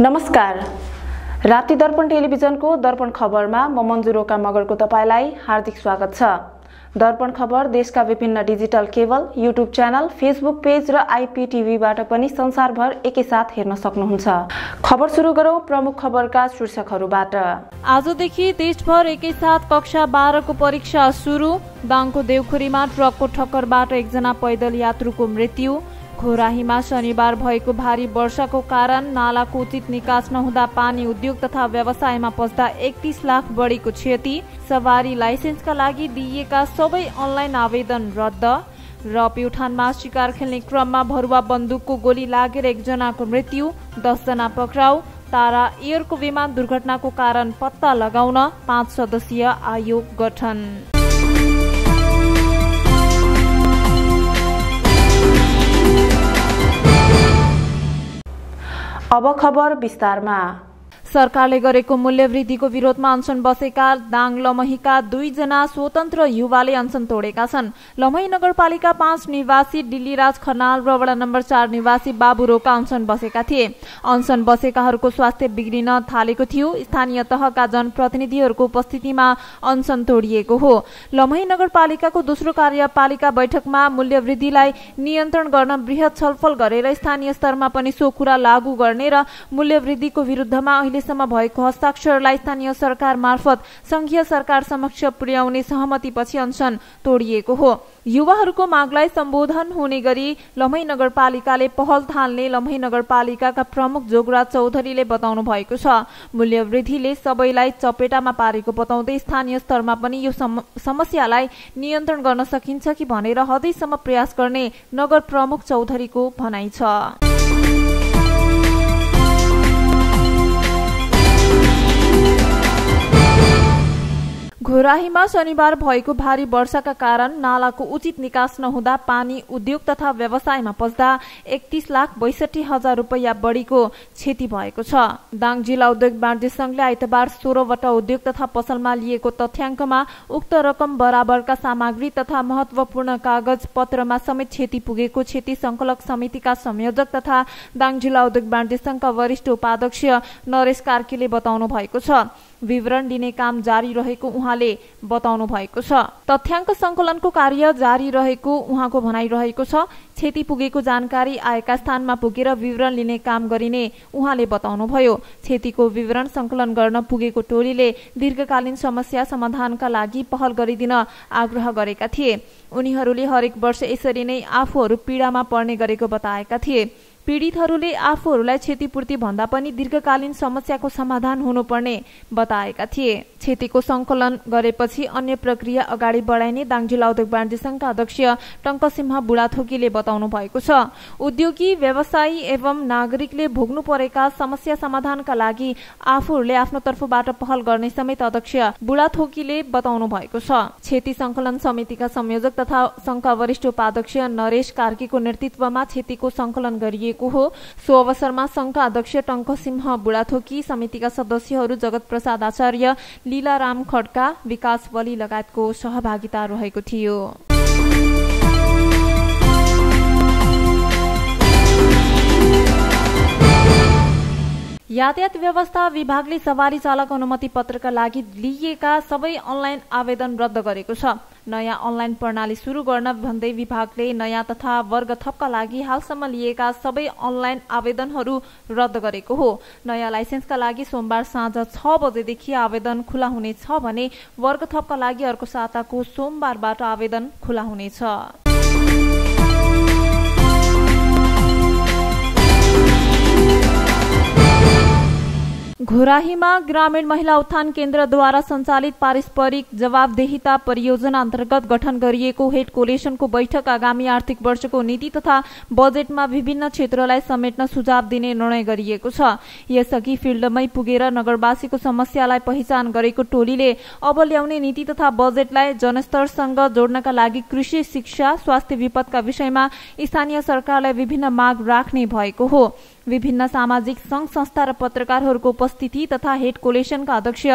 नमस्कार। राति दर्पण टेलिभिजनको दर्पण खबरमा म मन्जु रोका मगरको तपाईलाई हार्दिक स्वागत छ। दर्पण खबर देशका विभिन्न digital cable, YouTube channel, Facebook page र आइपीटीभीबाट पनि संसारभर एकैसाथ हेर्न सक्नुहुन्छ। खबर सुरु गरौं प्रमुख खबरका शीर्षकहरूबाट। आजदेखि देशभर एकैसाथ कक्षा 12 को परीक्षा सुरु। दाङको देउखुरीमा ट्रकको ठक्करबाट एकजना पैदल यात्रुको मृत्यु। घोराहीमा शनिबार भएको भारी वर्षाको कारण नालाको उचित निकास नहुँदा पानी उद्योग तथा व्यवसायमा पस्दा 31 लाख बढीको क्षति। सवारी लाइसेन्सका लागि दिइएका सबै अनलाइन आवेदन रद्द। र प्युठानमा शिकार खेल्ने क्रममा भरुवा बन्दुकको गोली लागेर एकजनाको मृत्यु, 10 जना पक्राउ। तारा एयरको विमान दुर्घटनाको कारण पत्ता लगाउन 5 सदस्यीय आयोग गठन। अब खबर विस्तारमा। सरकारले गरेको मूल्यवृद्धिको विरोधमा अनसन बसेका दाङ लमहीका 2 जना स्वतन्त्र युवाले अनसन तोडेका छन्। लमही नगरपालिका 5 निवासी दिल्लीराज खनाल र वडा नम्बर 4 निवासी बाबु रोका अनसन बसेका थिए। अनसन बसेकाहरूको स्वास्थ्य बिग्रिन थालेको थियो। स्थानीय तहका जनप्रतिनिधिहरूको उपस्थितिमा अनसन तोडिएको हो। लमही नगरपालिकाको दोस्रो कार्यपालिका बैठकमा मूल्यवृद्धिलाई नियन्त्रण गर्न बृहत छलफल गरेर स्थानीय स्तरमा पनि सो कुरा लागू गर्ने र मूल्यवृद्धिको विरुद्धमा अहिलेसम्म भएको हस्ताक्षरलाई स्थानीय सरकार मार्फत संघीय सरकार समक्ष पुर्याउने सहमतिपछि अनसन तोडिएको हो। युवाहरूको मागलाई सम्बोधन हुने गरी लमही नगरपालिकाले पहल थाल्ने लमही नगरपालिकाका प्रमुख जोगराज चौधरीले बताउनु भएको छ। मूल्यवृद्धिले सबैलाई चपेटामा पारेको बताउँदै स्थानीय स्तरमा पनि यो समस्यालाई नियन्त्रण गर्न सकिन्छ कि भनेर हदैसम्म प्रयास गर्ने नगर प्रमुख चौधरीको भनाइ छ। घोराहीमा शनिबार भएको भारी वर्षाका कारण नालाको उचित निकास नहुँदा पानी उद्योग तथा व्यवसायमा पस्दा 31,62,000 रुपैयाँ बढीको क्षति भएको छ। दाङ जिल्ला उद्योग वाणिज्य संघले आइतबार 16 वटा उद्योग तथा पसलमा लिएको तथ्याङ्कमा उक्त रकम बराबरका सामग्री तथा महत्वपूर्ण कागज पत्रमा समेत क्षति पुगेको क्षति संकलक समितिका संयोजक तथा दाङ जिल्ला उद्योग वाणिज्य संघका वरिष्ठ उपाध्यक्ष नरेश कार्कीले बताउनु भएको छ। विवरण दिने काम जारी रहेको उहाँले बताउनु भएको छ। तथ्याङ्क संकलनको कार्य जारी रहेको उहाँको भनाइरहेको छ। क्षति पुगेको जानकारी आएका स्थानमा पुगेर विवरण लिने काम गरिने उहाँले बताउनुभयो। क्षतिको विवरण संकलन गर्न पुगेको टोलीले दीर्घकालीन समस्या समाधानका लागि पहल गरिदिन आग्रह गरेका थिए। उनीहरूले हरेक वर्ष यसरी नै आफूहरू पीडामा पर्ने गरेको बताएका थिए। पीडितहरूले आफूहरूलाई क्षतिपूर्ति भन्दा पनि दीर्घकालीन समस्याको समाधान हुनुपर्ने बताएका थिए। क्षतिको संकलन गरेपछि अन्य प्रक्रिया अगाडि बढाइने दाङ जिल्ला उद्योग वाणिज्य संघका अध्यक्ष टंकसिंह बुढाथोकीले बताउनु भएको छ। उद्योगी, व्यवसायी एवं नागरिकले भोग्नु परेका समस्या समाधानका लागि आफूहरूले आफ्नो तर्फबाट पहल गर्ने समेत अध्यक्ष बुढाथोकीले बताउनु भएको छ। क्षति संकलन समितिका संयोजक तथा संघका वरिष्ठ उपाध्यक्ष नरेश कार्कीको नेतृत्वमा क्षतिको संकलन गरिएको हो। सो अवसरमा संघका अध्यक्ष टंकसिंह बुढाथोकी, समितिका सदस्यहरू जगत प्रसाद आचार्य, लीलाराम खड्का, विकास वली लगायतको सहभागिता रहेको थियो। यातायात व्यवस्था विभागले सवारी चालक अनुमति पत्रका लागि लिइएका सबै अनलाइन आवेदन रद्द गरेको छ। नयाँ अनलाइन प्रणाली सुरु गर्न भन्दै विभागले नयाँ तथा वर्ग थपका लागि हालसम्म लिएका सबै अनलाइन आवेदनहरू रद्द गरेको हो। नयाँ लाइसेन्सका लागि सोमबार साँझ 6 बजेदेखि आवेदन खुला हुनेछ भने वर्ग थपका लागि अर्को साताको सोमबारबाट आवेदन खुला हुनेछ। घोराहीमा ग्रामीण महिला उत्थान केन्द्रद्वारा सञ्चालित पारस्परिक जवाबदेहिता परियोजना अन्तर्गत गठन गरिएको हेड कोलेसनको बैठक आगामी आर्थिक वर्षको नीति तथा बजेटमा विभिन्न क्षेत्रलाई समेट्न सुझाव दिने निर्णय गरिएको छ। यसअघि फिल्डमै पुगेर नगरवासीको समस्यालाई पहिचान गरेको टोलीले अब ल्याउने नीति तथा बजेटलाई जनस्तरसँग जोड्नका लागि कृषि, शिक्षा, स्वास्थ्य विपदका विषयमा स्थानीय सरकारलाई विभिन्न माग राख्ने भएको हो। विभिन्न सामाजिक संघ संस्था र पत्रकारहरूको उपस्थिति तथा हेड कोलेसनका अध्यक्ष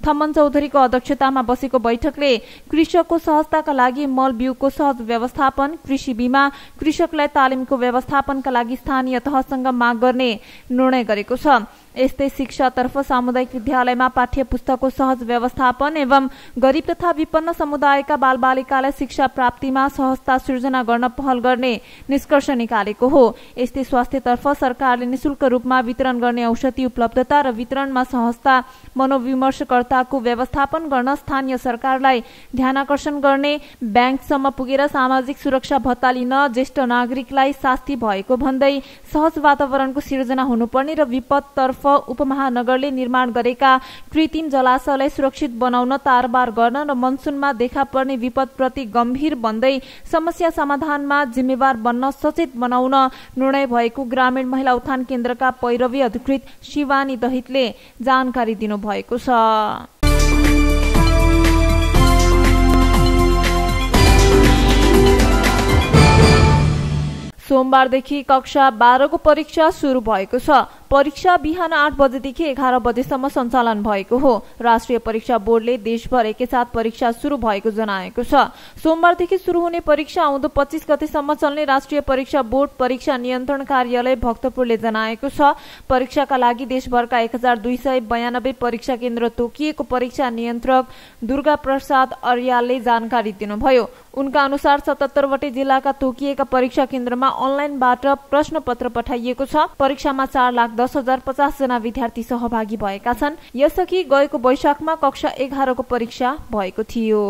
थम्मन चौधरीको अध्यक्षतामा बसेको बैठकले कृषकको सहजताका लागि मल बिउको सहज व्यवस्थापन, कृषि बीमा, कृषकलाई तालिमको व्यवस्थापनका लागि स्थानीय तहसँग माग गर्ने निर्णय गरेको छ। यस्तै शिक्षातर्फ सामुदायिक विद्यालयमा पाठ्य पुस्तकको सहज व्यवस्थापन एवं गरिब तथा विपन्न समुदायका बालबालिकालाई शिक्षा प्राप्तिमा सहजता सृजना गर्न पहल गर्ने निष्कर्ष निकालेको हो। यस्तै स्वास्थ्यतर्फ सरकारले निशुल्क रूपमा वितरण गर्ने औषधि उपलब्धता र वितरणमा सहजता, मनोविमर्शकर्ताको व्यवस्थापन गर्न स्थानीय सरकारलाई ध्यानाकर्षण गर्ने, ब्याङ्कसम्म पुगेर सामाजिक सुरक्षा भत्ता लिन ज्येष्ठ नागरिकलाई शास्ति भएको भन्दै सहज वातावरणको सिर्जना हुनुपर्ने र विपदतर्फ उपमहानगरले निर्माण गरेका कृत्रिम जलाशयलाई सुरक्षित बनाउन तारबार गर्न र मनसुनमा देखा पर्ने विपदप्रति गम्भीर बन्दै समस्या समाधानमा जिम्मेवार बन्न सचेत बनाउन निर्णय भएको ग्रामीण महिला उत्थान केन्द्रका पैरवी अधिकृत शिवानी दहितले जानकारी दिनुभएको छ। सोमबारदेखि कक्षा 12 को परीक्षा सुरु भएको छ। परीक्षा बिहान 8 बजेदेखि 11 बजेसम्म सञ्चालन भएको हो। राष्ट्रिय परीक्षा बोर्डले देशभर एकैसाथ परीक्षा सुरु भएको जनाएको छ। सोमबारदेखि सुरु हुने परीक्षा आउँदो 25 गतेसम्म चल्ने राष्ट्रिय परीक्षा बोर्ड परीक्षा नियन्त्रण कार्यालय भक्तपुरले जनाएको छ। परीक्षाका लागि देशभरका 1292 परीक्षा केन्द्र तोकिएको परीक्षा नियन्त्रक दुर्गा प्रसाद अर्यालले जानकारी दिनुभयो। उनका अनुसार 77 वटै जिल्लाका तोकिएका परीक्षा केन्द्रमा अनलाइनबाट प्रश्न पत्र पठाइएको छ। परीक्षामा 4,10,050 जना विद्यार्थी सहभागी भएका छन्। यसअघि गएको वैशाखमा कक्षा 11 को परीक्षा भएको थियो।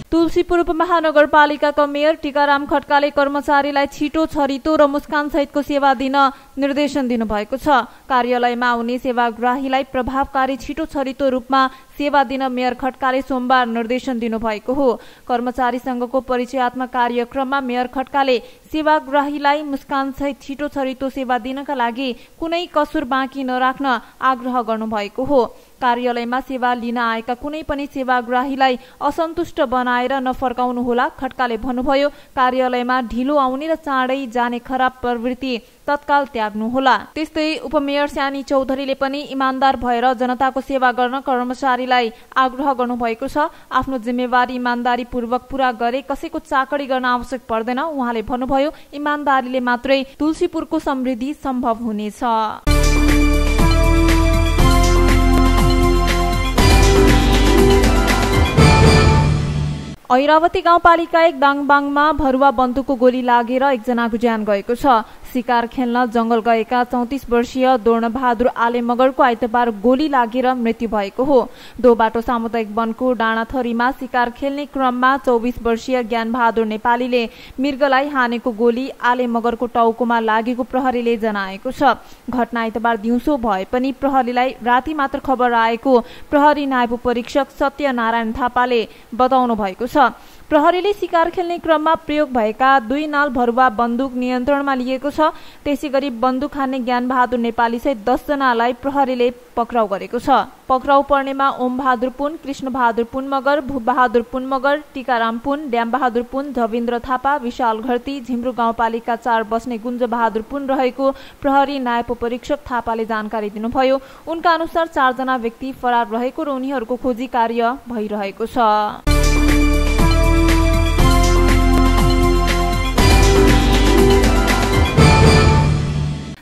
तुलसीपुर उपमहानगरपालिकाका मेयर टीकाराम खड्काले कर्मचारीलाई छिटो, छरितो र मुस्कान सहितको सेवा दिन निर्देशन दिनुभएको छ। कार्यालयमा आउने सेवाग्राहीलाई प्रभावकारी, छिटो, छरितो रूपमा सेवा दिन मेयर खड्काले सोमबार निर्देशन दिनुभएको हो। कर्मचारीसँगको परिचयात्मक कार्यक्रममा मेयर खड्काले सेवाग्राहीलाई मुस्कान सहित छिटो, छरितो सेवा दिनका लागि कुनै कसुर बाँकी नराख्न आग्रह गर्नुभएको हो। कार्यालयमा सेवा लिन आएका कुनै पनि सेवाग्राहीलाई असन्तुष्ट बनाएर नफर्काउनुहोला, खड्काले भन्नुभयो। कार्यालयमा ढिलो आउने र चाँडै जाने खराब प्रवृत्ति तत्काल त्याग्नुहोला। त्यस्तै उपमेयर सानी चौधरीले पनि इमान्दार भएर जनताको सेवा गर्न कर्मचारीलाई आग्रह गर्नुभएको छ। आफ्नो जिम्मेवारी इमान्दारी पूर्वक पूरा गरे कसैको चाकरी गर्न आवश्यक पर्दैन। उहाँले भन्नुभयो, इमान्दारीले मात्रै तुलसीपुरको समृद्धि सम्भव हुनेछ। ऐरावती गाउँपालिका 1 दाङबाङमा भरुवा बन्दुकको गोली लागेर एकजनाको ज्यान गएको छ। शिकार खेल्न जंगल गएका 34 वर्षीय दोर्णबहादुर आले मगरको आइतबार गोली लागेर मृत्यु भएको हो। दोबाटो सामुदायिक वनको डाँडाथरीमा शिकार खेल्ने क्रममा 24 वर्षीय ज्ञानबहादुर नेपालीले मृगलाई हानेको गोली आले मगरको टाउकोमा लागेको प्रहरीले जनाएको छ। घटना आइतबार दिउँसो भए पनि प्रहरीलाई राति मात्र खबर आएको प्रहरी नायब परीक्षक सत्यनारायण थापाले बताउनु भएको छ। प्रहरीले शिकार खेल्ने क्रममा प्रयोग भएका 2 नाल भरुवा बन्दुक नियन्त्रणमा लिएको छ। त्यसैगरी बन्दुक हान्ने ज्ञानबहादुर नेपाली सहित 10 जनालाई प्रहरीले पक्राउ गरेको छ। पक्राउ पर्नेमा ओम बहादुर पुन, कृष्ण बहादुर पुन मगर, भूबहादुर पुन मगर, टीकाराम पुन, ड्याम बहादुर पुन, धविन्द्र थापा, विशाल घरती, झिम्रू गाउँपालिका 4 बस्ने गुञ्ज बहादुर पुन रहेको प्रहरी नायब परीक्षक थापाले जानकारी दिनुभयो। उनका अनुसार 4 जना व्यक्ति फरार रहेको र उनीहरूको खोजी कार्य भइरहेको छ।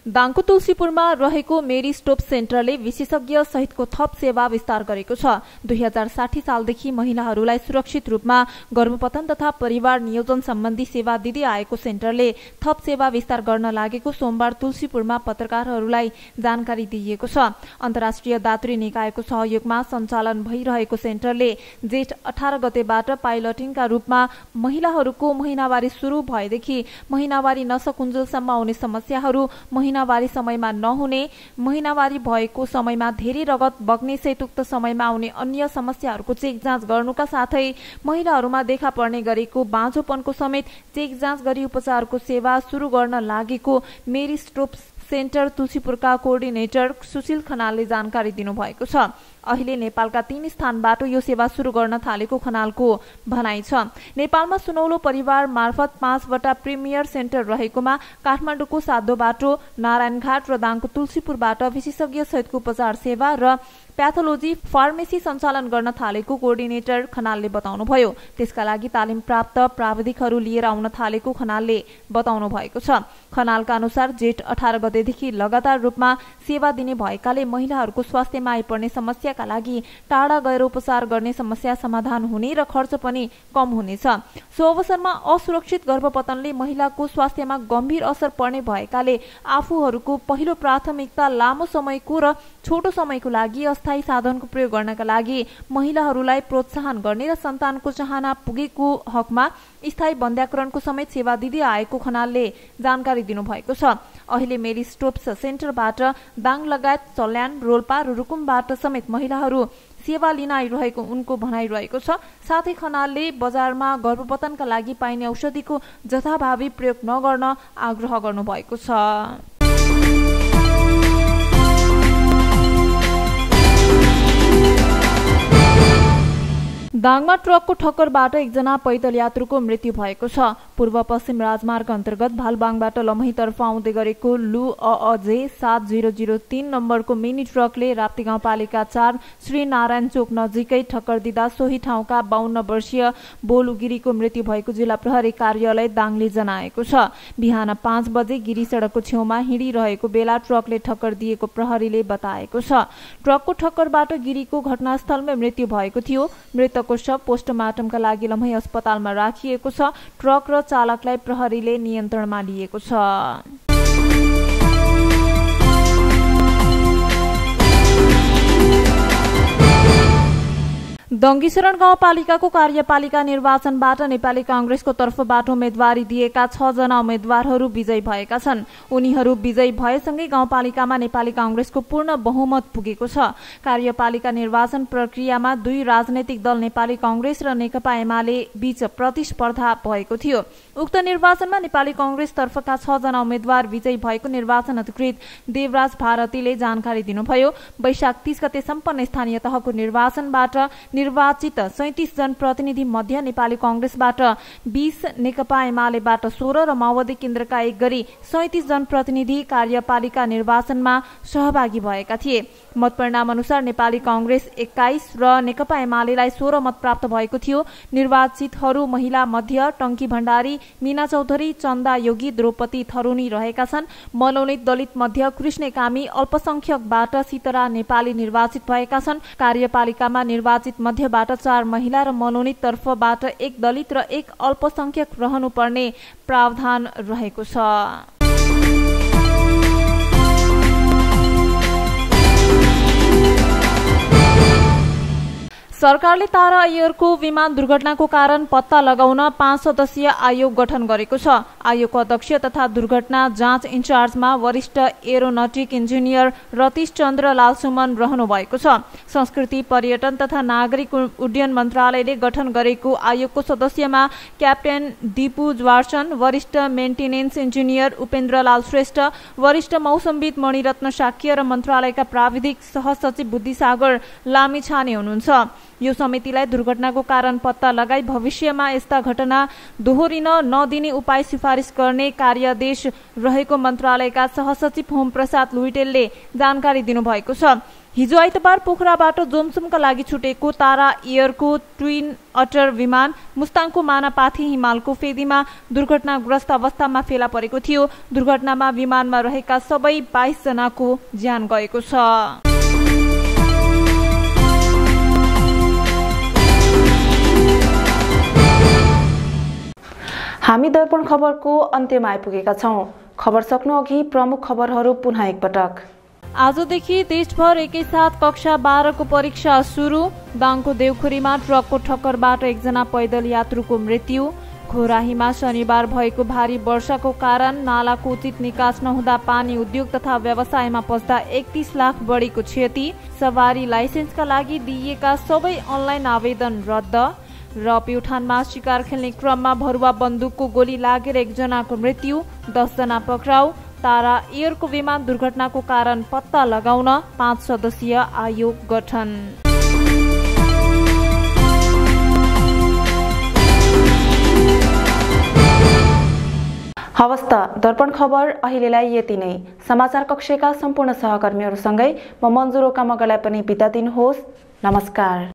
दाङको तुलसीपुरमा रहेको मेरी स्टोप सेन्टरले विशेषज्ञ सहितको थप सेवा विस्तार गरेको छ। 2060 सालदेखि महिलाहरूलाई सुरक्षित रूपमा गर्भपतन तथा परिवार नियोजन सम्बन्धी सेवा दिँदै आएको सेन्टरले थप सेवा विस्तार गर्न लागेको सोमबार तुलसीपुरमा पत्रकारहरूलाई जानकारी दिइएको छ। अन्तर्राष्ट्रिय दातुरी निकायको सहयोगमा सञ्चालन भइरहेको सेन्टरले जेठ 18 गतेबाट पाइलटिङका रूपमा महिलाहरूको महिनावारी सुरु भएदेखि महिनावारी नसकुन्जेलसम्म आउने समस्याहरू, महिनावारी समयमा नहुने, महिनावारी भएको समयमा धेरै रगत बग्ने सहित उक्त समयमा आउने अन्य समस्याहरूको चेक जाँच गर्नुका साथै महिलाहरूमा देखा पर्ने गरेको बाँझोपनको समेत चेक जाँच गरी उपचारको सेवा सुरु गर्न लागेको मेरी स्टोप सेन्टर तुलसीपुरका कोअर्डिनेटर सुशील खनालले जानकारी दिनुभएको छ। अहिले नेपालका 3 स्थानबाट यो सेवा सुरु गर्न थालेको खनालको भनाइ छ। नेपालमा सुनौलो परिवार मार्फत 5वटा प्रिमियर सेन्टर रहेकोमा काठमाडौँको साधोबाटो, नारायणघाट र दाङको तुलसीपुरबाट विशेषज्ञ सहितको उपचार सेवा र प्याथोलोजी फार्मेसी सञ्चालन गर्न थालेको कोअर्डिनेटर खनालले बताउनुभयो। त्यसका लागि तालिम प्राप्त प्राविधिकहरू लिएर आउन थालेको खनालले बताउनु भएको छ। खनालका अनुसार जेठ 18 गतेदेखि लगातार रूपमा सेवा दिने भएकाले महिलाहरूको स्वास्थ्यमा आइपर्ने समस्याका लागि टाढा गएर उपचार गर्ने समस्या समाधान हुने र खर्च पनि कम हुनेछ। सो अवसरमा असुरक्षित गर्भपतनले महिलाको स्वास्थ्यमा गम्भीर असर पर्ने भएकाले आफूहरूको पहिलो प्राथमिकता लामो समयको र छोटो समयको लागि अस्थायी साधनको प्रयोग गर्नका लागि महिलाहरूलाई प्रोत्साहन गर्ने र सन्तानको चाहना पुगेको हकमा स्थायी बन्ध्याकरणको समेत सेवा दिँदै आएको खनालले जानकारी दिनुभएको छ। अहिले मेरी स्टोप्स सेन्टरबाट दाङ लगायत सल्यान, रोल्पा र रुकुमबाट समेत महिलाहरू सेवा लिन आइरहेको उनको भनाइरहेको छ। साथै खनालले बजारमा गर्भपतनका लागि पाइने औषधिको जथाभावी प्रयोग नगर्न आग्रह गर्नुभएको छ। दाङमा ट्रकको ठक्करबाट एकजना पैदल यात्रुको मृत्यु भएको छ। पूर्व पश्चिम राजमार्ग अन्तर्गत भालबाङबाट लमहीतर्फ आउँदै गरेको लु अजे 7003 नम्बरको मिनी ट्रकले राप्ती गाउँपालिका 4 श्री नारायण चोक नजिकै ठक्कर दिँदा सोही ठाउँका 52 वर्षीय बोलु गिरीको मृत्यु भएको जिल्ला प्रहरी कार्यालय दाङले जनाएको छ। बिहान 5 बजे गिरी सडकको छेउमा हिँडिरहेको बेला ट्रकले ठक्कर दिएको प्रहरीले बताएको छ। ट्रकको ठक्करबाट गिरीको घटनास्थलमै मृत्यु भएको थियो। मृतकको शव पोस्टमार्टमका लागि लम्ही अस्पतालमा राखिएको छ। ट्रक र चालकलाई प्रहरीले नियन्त्रणमा लिएको छ। दङ्गीशरण गाउँपालिकाको कार्यपालिका निर्वाचनबाट नेपाली कांग्रेसको तर्फबाट उम्मेदवारी दिएका 6 जना उम्मेदवारहरू विजयी भएका छन्। उनीहरू विजयी भएसँगै गाउँपालिकामा नेपाली कांग्रेसको पूर्ण बहुमत पुगेको छ। कार्यपालिका निर्वाचन प्रक्रियामा 2 राजनैतिक दल नेपाली कांग्रेस र नेकपा एमाले बीच प्रतिस्पर्धा भएको थियो। उक्त निर्वाचनमा नेपाली कांग्रेस तर्फका 6 जना उम्मेदवार विजयी भएको निर्वाचन अधिकृत देवराज भारतीले जानकारी दिनुभयो। वैशाख 30 गते सम्पन्न स्थानीय तहको निर्वाचनबाट निर्वाचित 37 जन प्रतिनिधि मध्ये नेपाली कांग्रेसबाट 20, नेकपा एमालेबाट 16 र माओवादी केन्द्रका 1 गरी 37 जन प्रतिनिधि कार्यपालिका निर्वाचनमा सहभागी भएका थिए। मतपरिणाम अनुसार नेपाली कांग्रेस 21 र नेकपा एमालेलाई 16 मत प्राप्त भएको थियो। निर्वाचितहरू महिला मध्ये टंकी भण्डारी, मीना चौधरी, चन्दा योगी, द्रौपदी थरुनी रहेका छन्। मनोनीत दलित मध्ये कृष्ण कामी, अल्पसंख्यकबाट सीतरा नेपाली निर्वाचित भएका छन्। कार्यपालिकामा निर्वाचित मध्यबाट 4 महिला र मनोनीत तर्फबाट 1 दलित र 1 अल्पसंख्यक रहनुपर्ने प्रावधान रहेको छ। सरकारले तारा एयरको विमान दुर्घटनाको कारण पत्ता लगाउन 5 सदस्यीय आयोग गठन गरेको छ। आयोगको अध्यक्ष तथा दुर्घटना जाँच इन्चार्जमा वरिष्ठ एरोनटिक इन्जिनियर रतीश चन्द्र लालसुमन रहनु भएको छ। संस्कृति, पर्यटन तथा नागरिक उड्डयन मन्त्रालयले गठन गरेको आयोगको सदस्यमा क्याप्टेन दीपु ज्वार्सन, वरिष्ठ मेन्टेनेन्स इन्जिनियर उपेन्द्रलाल श्रेष्ठ, वरिष्ठ मौसमविद मणिरत्न शाक्य र मन्त्रालयका प्राविधिक सहसचिव बुद्धिसागर लामिछाने हुनुहुन्छ। यो समितिलाई दुर्घटनाको कारण पत्ता लगाई भविष्यमा यस्ता घटना दोहोरिन नदिने उपाय सिफारिस गर्ने कार्यादेश रहेको मन्त्रालयका सहसचिव होम प्रसाद लुइटेलले जानकारी दिनुभएको छ। हिजो आइतबार पोखराबाट जोमसुमका लागि छुटेको तारा एयरको ट्विन अटर विमान मुस्ताङको मानापाथी हिमालको फेदीमा दुर्घटनाग्रस्त अवस्थामा फेला परेको थियो। दुर्घटनामा विमानमा रहेका सबै 22 जनाको ज्यान गएको छ। हामी दर्पण खबरको अन्त्यमा आइपुगेका छौं। खबर सक्नु अघि प्रमुख खबरहरू पुनः एकपटक। आजदेखि देशभर एकैसाथ कक्षा 12 को परीक्षा सुरु। दाङको देउखुरीमा ट्रकको ठक्करबाट एकजना पैदल यात्रुको मृत्यु। घोराहीमा शनिबार भएको भारी वर्षाको कारण नालाको उचित निकास नहुँदा पानी उद्योग तथा व्यवसायमा पस्दा 31 लाख बढीको क्षति। सवारी लाइसेन्सका लागि दिइएका सबै अनलाइन आवेदन रद्द। र प्युठानमा शिकार खेल्ने क्रममा भरुवा बन्दुकको गोली लागेर एकजनाको मृत्यु, 10 जना पक्राउ। तारा एयरको विमान दुर्घटनाको कारण पत्ता लगाउन 5 सदस्यीय आयोग गठन। हवस् त दर्पण खबर अहिलेलाई यति नै। समाचार कक्षका सम्पूर्ण सहकर्मीहरूसँगै म मन्जु रोका मगरलाई पनि बिदा दिनुहोस्। नमस्कार।